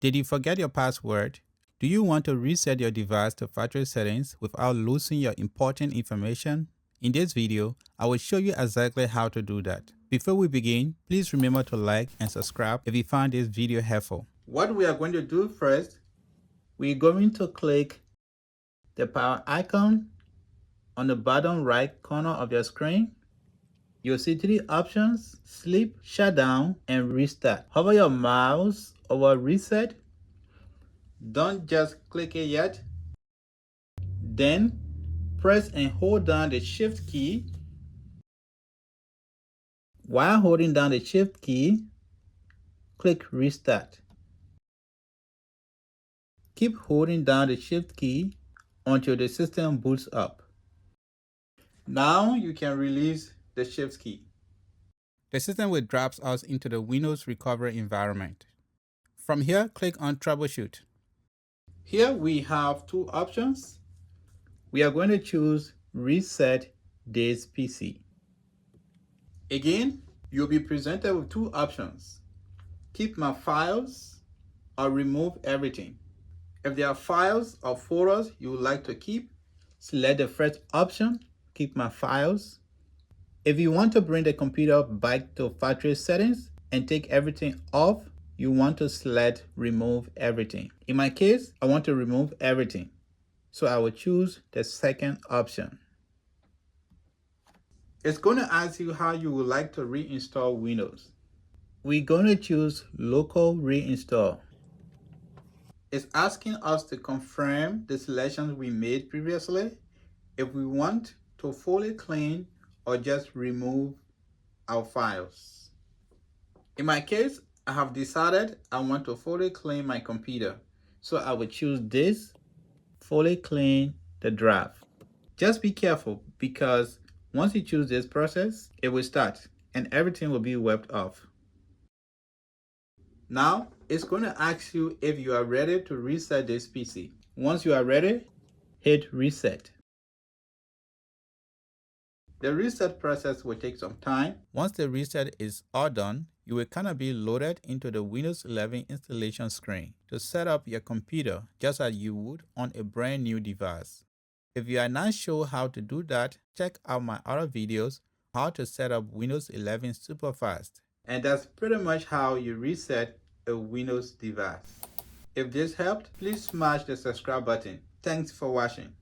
Did you forget your password? Do you want to reset your device to factory settings without losing your important information? In this video, I will show you exactly how to do that. Before we begin, please remember to like and subscribe if you found this video helpful. What we are going to do first, we're going to click the power icon on the bottom right corner of your screen. You'll see three options: sleep, shutdown, and restart. Hover your mouse over reset. Don't just click it yet. Then press and hold down the shift key. While holding down the shift key, click restart. Keep holding down the shift key until the system boots up. Now you can release the shift key. The system will drop us into the Windows recovery environment. From here, click on Troubleshoot. Here we have two options. We are going to choose Reset this PC. Again, you'll be presented with two options: keep my files or remove everything. If there are files or folders you would like to keep, select the first option, keep my files. If you want to bring the computer back to factory settings and take everything off, you want to select remove everything. In my case, I want to remove everything, so I will choose the second option. It's going to ask you how you would like to reinstall Windows. We're going to choose local reinstall. It's asking us to confirm the selections we made previously, if we want to fully clean or just remove our files. In my case, I have decided I want to fully clean my computer, so I will choose this, fully clean the drive. Just be careful, because once you choose this process, it will start and everything will be wiped off. Now, it's going to ask you if you are ready to reset this PC. Once you are ready, hit reset. The reset process will take some time. Once the reset is all done, you will be loaded into the Windows 11 installation screen to set up your computer just as you would on a brand new device. If you are not sure how to do that, check out my other videos on how to set up Windows 11 super fast. And that's pretty much how you reset a Windows device. If this helped, please smash the subscribe button. Thanks for watching.